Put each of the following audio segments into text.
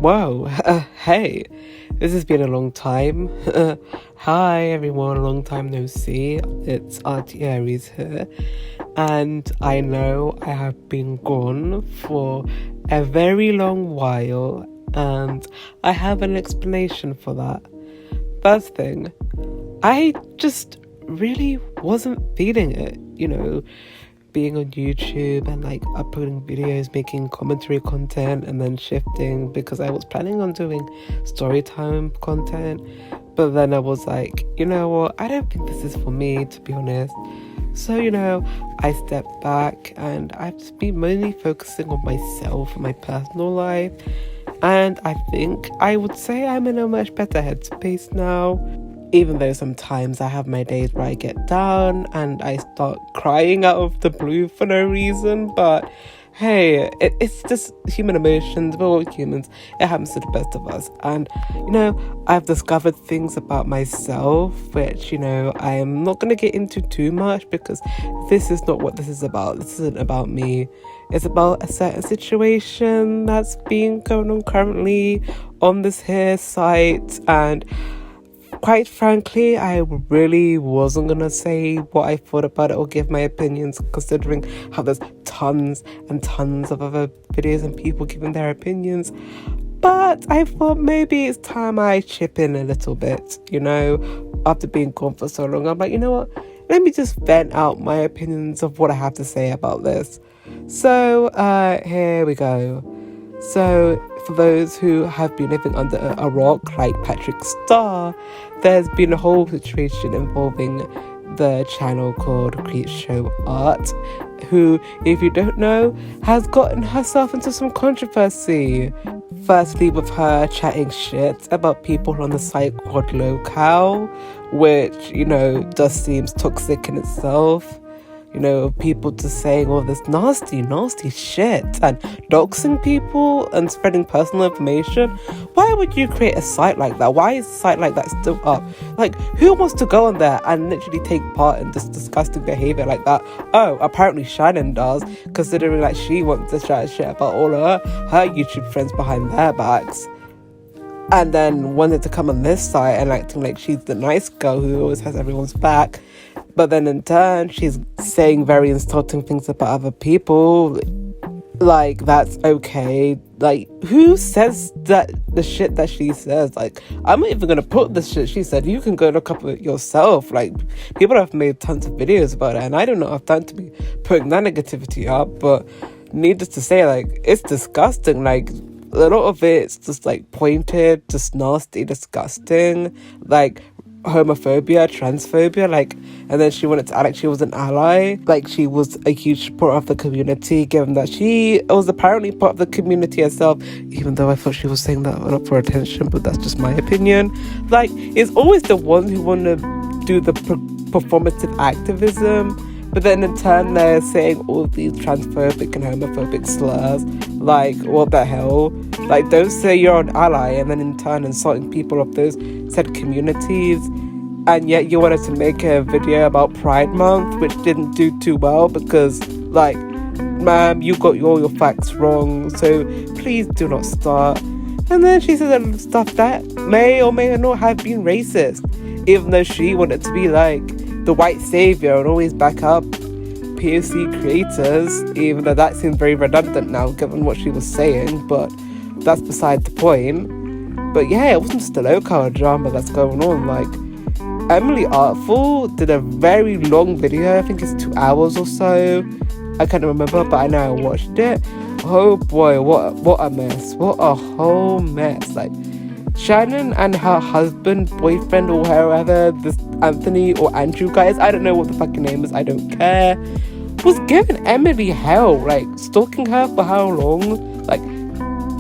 Whoa, hey, this has been a long time. Hi everyone, long time no see. It's Auntie Aries here, and I know I have been gone for a very long while, and I have an explanation for that. First thing, I just really wasn't feeling it, being on YouTube and uploading videos, making commentary content and then shifting, because I was planning on doing story time content, but then I was like, you know what, I don't think this is for me, to be honest. So, I stepped back and I've just been mainly focusing on myself and my personal life, and I think I would say I'm in a much better headspace now. Even though sometimes I have my days where I get down and I start crying out of the blue for no reason. But hey, it's just human emotions. We're all humans. It happens to the best of us. And, I've discovered things about myself, which, I am not going to get into too much, because this is not what this is about. This isn't about me. It's about a certain situation that's being going on currently on this here site. And quite frankly, I really wasn't going to say what I thought about it or give my opinions, considering how there's tons and tons of other videos and people giving their opinions. But I thought maybe it's time I chip in a little bit, after being gone for so long. I'm like, you know what? Let me just vent out my opinions of what I have to say about this. So, here we go. So, for those who have been living under a rock like Patrick Star, there's been a whole situation involving the channel called Creepshow Art, who, if you don't know, has gotten herself into some controversy. Firstly, with her chatting shit about people on the site called Locale, which, just seems toxic in itself. People just saying all this nasty shit and doxing people and spreading personal information. Why would you create a site like that? Why is a site like that still up? Who wants to go on there and literally take part in this disgusting behavior like that? Oh, apparently Shannon does, considering she wants to chat shit about all of her YouTube friends behind their backs. And then wanted to come on this site and acting like she's the nice girl who always has everyone's back. But then in turn, she's saying very insulting things about other people. That's okay. Who says that the shit that she says? I'm not even going to put the shit she said. You can go look up it yourself. People have made tons of videos about it, and I do not have time to be putting that negativity up. But needless to say, it's disgusting. A lot of it's just pointed, just nasty, disgusting, homophobia, transphobia, and then she wanted to act like she was an ally, she was a huge supporter of the community, given that she was apparently part of the community herself, even though I thought she was saying that not for attention, but that's just my opinion. It's always the ones who want to do the performative activism, but then in turn they're saying all these transphobic and homophobic slurs. What the hell? Don't say you're an ally and then in turn insulting people of those said communities. And yet you wanted to make a video about Pride Month, which didn't do too well, because ma'am, you got all your facts wrong, so please do not start. And then she said stuff that may or may not have been racist, even though she wanted to be the white savior and always back up POC creators, even though that seems very redundant now given what she was saying, but that's beside the point. But yeah, it wasn't just a local drama that's going on. Emily Artful did a very long video, I think it's 2 hours or so, I can't remember, but I know I watched it. Oh boy, what a mess, what a whole mess. Shannon and her husband, boyfriend, or whoever, this Anthony or Andrew guys, I don't know what the fucking name is, I don't care, was giving Emily hell, stalking her for how long?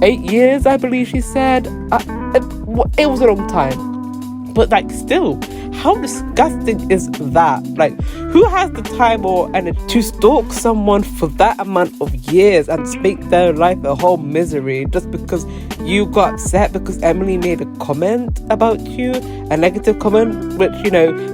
8 years, I believe she said. It was a long time, but still, how disgusting is that? Who has the time or energy to stalk someone for that amount of years and make their life a whole misery just because you got upset because Emily made a comment about you, a negative comment, which,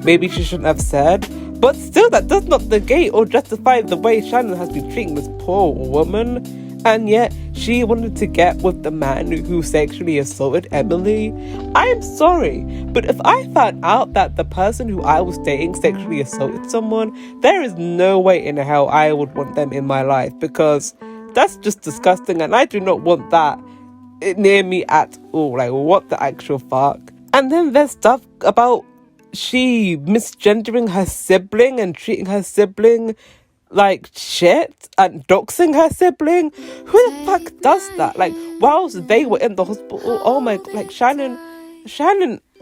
maybe she shouldn't have said? But still, that does not negate or justify the way Shannon has been treating this poor woman. And yet she wanted to get with the man who sexually assaulted Emily. I am sorry, but if I found out that the person who I was dating sexually assaulted someone, there is no way in hell I would want them in my life, because that's just disgusting, and I do not want that near me at all. Like, what the actual fuck? And then there's stuff about she misgendering her sibling and treating her sibling like shit and doxing her sibling. Who the fuck does that? Like, whilst they were in the hospital, oh my, like, Shannon,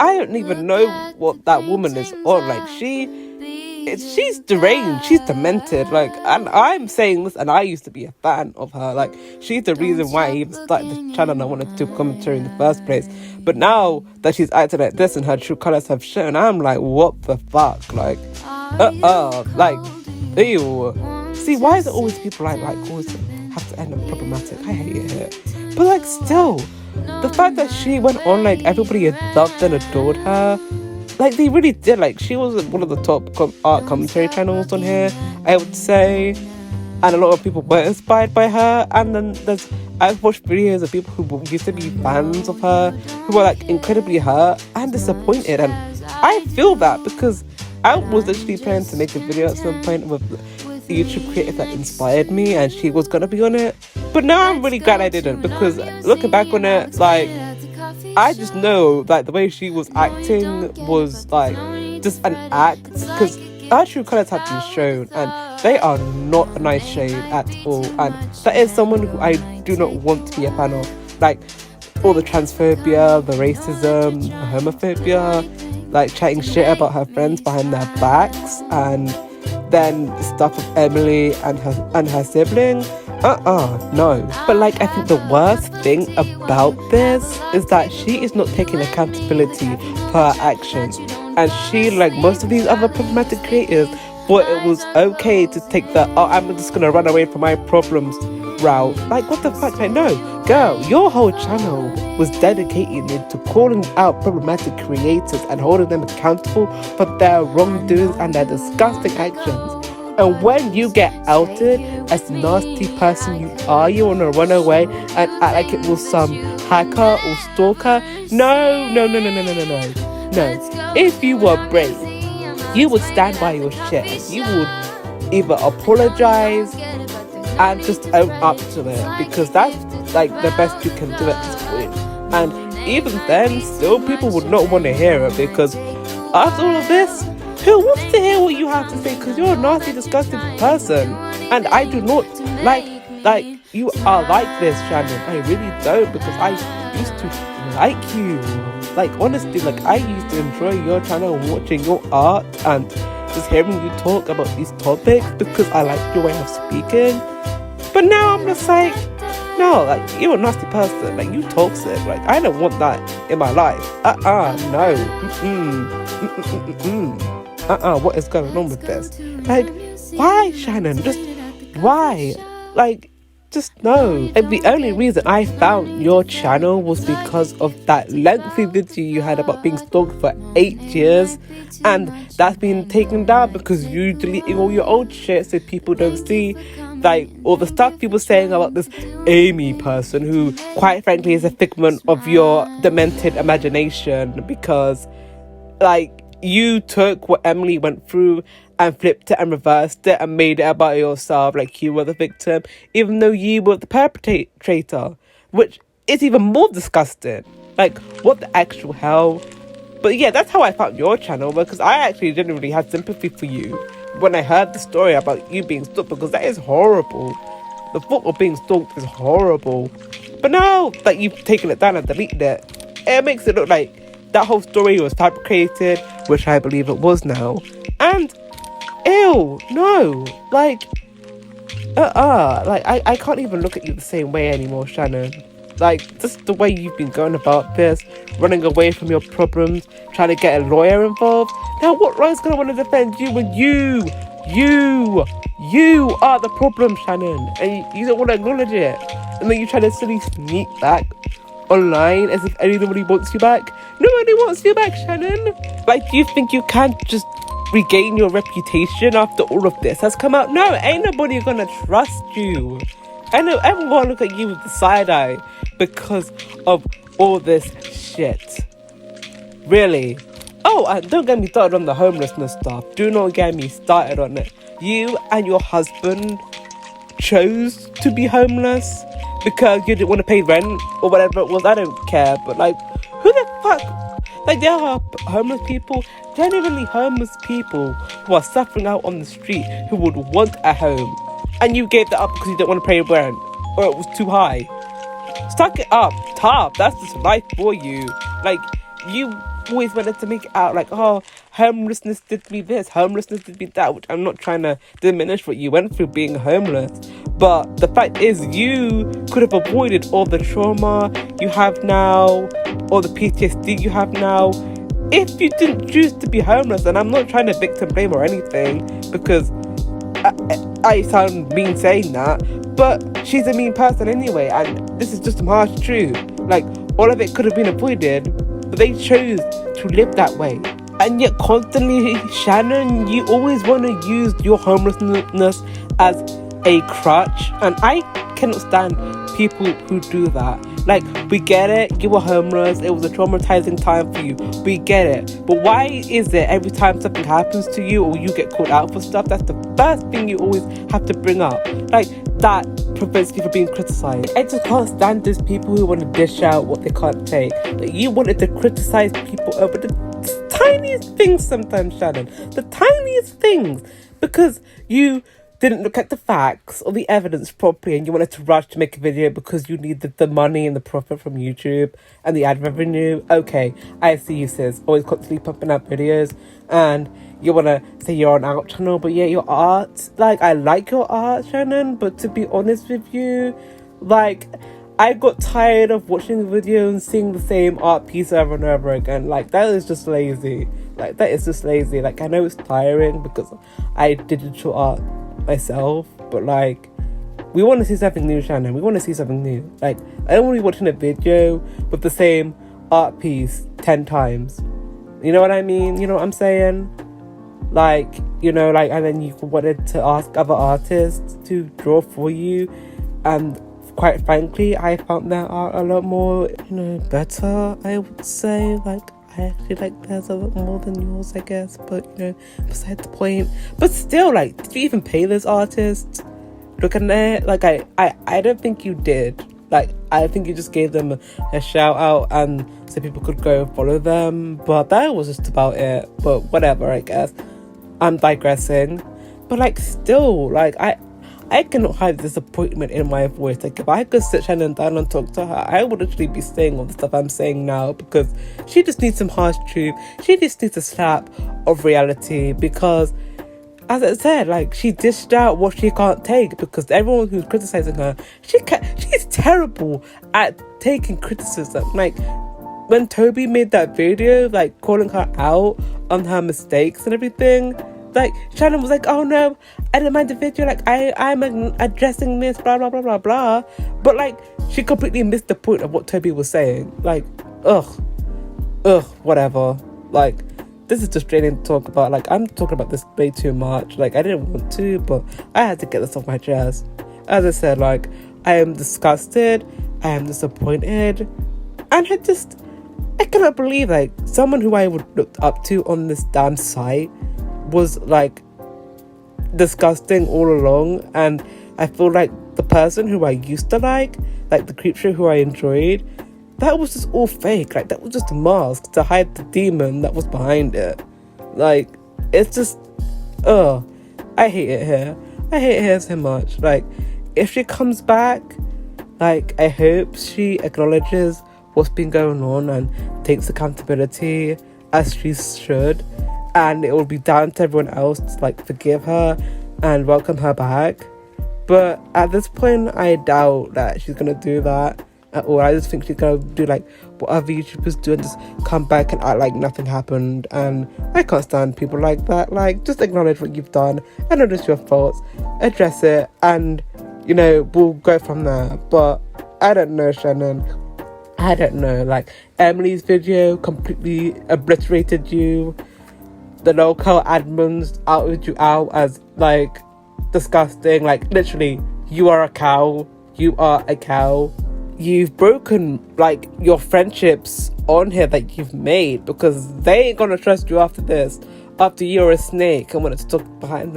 I don't even know what that woman is on. Like, she's deranged, she's demented. Like, and I'm saying this, and I used to be a fan of her. Like, she's the reason why I even started this channel and I wanted to do commentary in the first place. But now that she's acting like this and her true colours have shown, I'm like, what the fuck? Like, like, ew. See, why is it always people like always have to end up problematic? I hate it here. But like, still, the fact that she went on, like, everybody loved and adored her. Like, they really did. Like, she was one of the top art commentary channels on here, I would say. And a lot of people were inspired by her. And then I've watched videos of people who used to be fans of her, who were, like, incredibly hurt and disappointed. And I feel that, because I was literally planning to make a video at some point with the YouTube creator that inspired me, and she was gonna be on it. But now I'm really glad I didn't, because looking back on it, like, I just know, like, the way she was acting was, like, just an act, because her true colours have been shown, and they are not a nice shade at all. And that is someone who I do not want to be a fan of. Like, all the transphobia, the racism, the homophobia, like, chatting shit about her friends behind their backs, and then stuff with Emily and her sibling. No. But, like, I think the worst thing about this is that she is not taking accountability for her actions. And she, like most of these other problematic creators, thought it was okay to take the, I'm just gonna run away from my problems route. Like, what the fuck? Like, no, girl, your whole channel was dedicated to calling out problematic creators and holding them accountable for their wrongdoings and their disgusting actions. And when you get outed as the nasty person you are, you want to run away and act like it was some hacker or stalker. No. If you were brave, you would stand by your shit. You would either apologize and just own up to it, because that's, like, the best you can do at this point. And even then, still, people would not want to hear it, because after all of this, who wants to hear what you have to say? Because you're a nasty, disgusting person, and I do not like you are like this, Shannon. I really don't, because I used to like you. Like, honestly, like, I used to enjoy your channel and watching your art and just hearing you talk about these topics, because I like your way of speaking. But now I'm just like, no, like, you're a nasty person. Like, you toxic. Like, I don't want that in my life. No. What is going on with this? Like, why, Shannon? Just why? Like, just no. Like, the only reason I found your channel was because of that lengthy video you had about being stalked for 8 years, and that's been taken down because you deleting all your old shit so people don't see, like, all the stuff people saying about this Amy person, who quite frankly is a figment of your demented imagination, because, like, you took what Emily went through and flipped it and reversed it and made it about yourself, like you were the victim, even though you were the perpetrator, which is even more disgusting. Like, what the actual hell? But yeah, that's how I found your channel, because I actually genuinely had sympathy for you when I heard the story about you being stalked, because that is horrible. The thought of being stalked is horrible. But now that you've taken it down and deleted it, it makes it look like that whole story was fabricated, which I believe it was now. And ew, no, like, like, I can't even look at you the same way anymore, Shannon. Like, just the way you've been going about this, running away from your problems, trying to get a lawyer involved. Now, what lawyer's going to want to defend you when you are the problem, Shannon, and you don't want to acknowledge it? And then you try to silly sneak back online as if anybody wants you back. Nobody wants you back, Shannon. Like, do you think you can't just regain your reputation after all of this has come out? No, ain't nobody gonna trust you. I know everyone look at you with the side eye because of all this shit. Really. Oh, and don't get me started on the homelessness stuff. Do not get me started on it. You and your husband chose to be homeless because you didn't want to pay rent or whatever it was. I don't care. But, like, who the fuck? Like, there are homeless people, genuinely homeless people who are suffering out on the street who would want a home. And you gave that up because you didn't want to pay rent or it was too high. Suck it up. Tough. That's just life for you. Like, you always wanted to make it out like, oh, homelessness did me this, homelessness did me that, which I'm not trying to diminish what you went through being homeless. But the fact is, you could have avoided all the trauma you have now, all the PTSD you have now, if you didn't choose to be homeless. And I'm not trying to victim blame or anything, because I sound mean saying that, but she's a mean person anyway, and this is just a harsh truth. Like, all of it could have been avoided, but they chose to live that way. And yet constantly, Shannon, you always want to use your homelessness as a crutch, and I cannot stand people who do that. Like, we get it, you were homeless, it was a traumatizing time for you, we get it, but why is it every time something happens to you or you get called out for stuff, that's the first thing you always have to bring up? Like, that prevents you from being criticized. I just can't stand these people who want to dish out what they can't take. Like, you wanted to criticize people over the tiniest things sometimes, Shannon, the tiniest things, because you didn't look at the facts or the evidence properly and you wanted to rush to make a video because you needed the money and the profit from YouTube and the ad revenue. Okay, I see you, sis. Always constantly pumping out videos and you want to say you're on our channel, but yeah, your art, like, I like your art, Shannon, but to be honest with you, like, I got tired of watching the video and seeing the same art piece over and over again. Like, that is just lazy. Like, that is just lazy. Like, I know it's tiring because I did digital art myself, but like, we want to see something new, Shannon. We want to see something new. Like, I don't want to be watching a video with the same art piece 10 times. You know what I mean? You know what I'm saying? Like, you know, like, and then you wanted to ask other artists to draw for you, and quite frankly, I found their art a lot more, you know, better, I would say. Like, I actually like theirs a lot more than yours, I guess, but, you know, beside the point. But still, like, did you even pay this artist? Looking at it, like, I don't think you did. Like, I think you just gave them a shout out and so people could go follow them, but that was just about it. But whatever, I guess. I'm digressing. But, like, still, like, I cannot hide disappointment in my voice. Like, if I could sit Shannon down and talk to her, I would actually be saying all the stuff I'm saying now, because she just needs some harsh truth. She just needs a slap of reality, because, as I said, like, she dished out what she can't take, because everyone who's criticizing her, she's terrible at taking criticism. Like, when Toby made that video, like, calling her out on her mistakes and everything, like, Shannon was like, oh no, I didn't mind the video, like, I'm addressing this, blah, blah, blah, blah, blah. But, like, she completely missed the point of what Toby was saying. Like, whatever. Like, this is just draining to talk about. Like, I'm talking about this way too much. Like, I didn't want to, but I had to get this off my chest. As I said, like, I am disgusted, I am disappointed, and I cannot believe, like, someone who I would look up to on this damn site was, like, disgusting all along. And I feel like the person who I used to like the Creepshow who I enjoyed, that was just all fake. Like, that was just a mask to hide the demon that was behind it. Like, it's just, I hate it here. I hate it here so much. Like, if she comes back, like, I hope she acknowledges what's been going on and takes accountability as she should. And it will be down to everyone else to, like, forgive her and welcome her back. But at this point, I doubt that she's going to do that at all. I just think she's going to do, like, what other YouTubers do and just come back and act like nothing happened. And I can't stand people like that. Like, just acknowledge what you've done. Acknowledge your faults. Address it. And, you know, we'll go from there. But I don't know, Shannon. I don't know. Like, Emily's video completely obliterated you. The local admins outed you out as, like, disgusting. Like, literally, you are a cow. you are a cow. You've broken, like, your friendships on here that you've made, because they ain't gonna trust you after this, after you're a snake and wanted to talk behind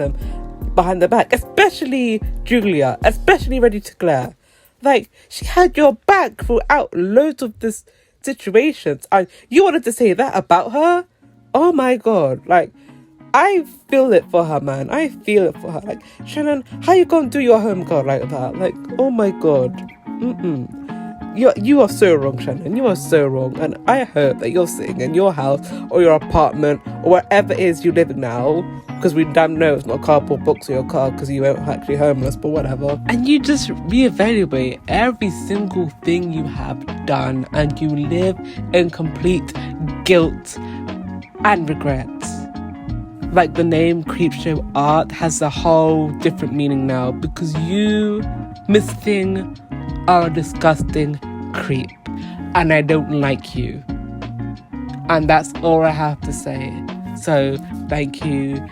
their back. Especially Julia, especially Ready to Claire. Like, she had your back throughout loads of this situations, and you wanted to say that about her? Oh my god. Like, I feel it for her, man. I feel it for her. Like, Shannon, how you gonna do your home girl like that? Like, oh my god. You are so wrong, Shannon. You are so wrong. And I hope that you're sitting in your house or your apartment or wherever it is you live in now, because we damn know it's not a cardboard box or your car because you weren't actually homeless, but whatever. And you just reevaluate every single thing you have done, and you live in complete guilt and regret. Like, the name Creepshow Art has a whole different meaning now, because you, Miss Thing, are a disgusting creep, and I don't like you. And that's all I have to say. So thank you,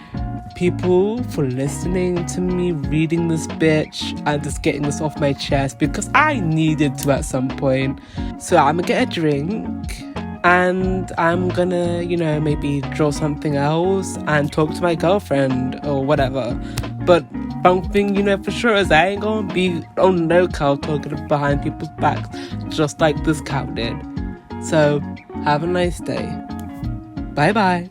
people, for listening to me reading this bitch and just getting this off my chest, because I needed to at some point. So I'm gonna get a drink, and I'm gonna, maybe draw something else and talk to my girlfriend or whatever. But one thing for sure is I ain't gonna be on no cow talking behind people's backs just like this cow did. So have a nice day. Bye bye.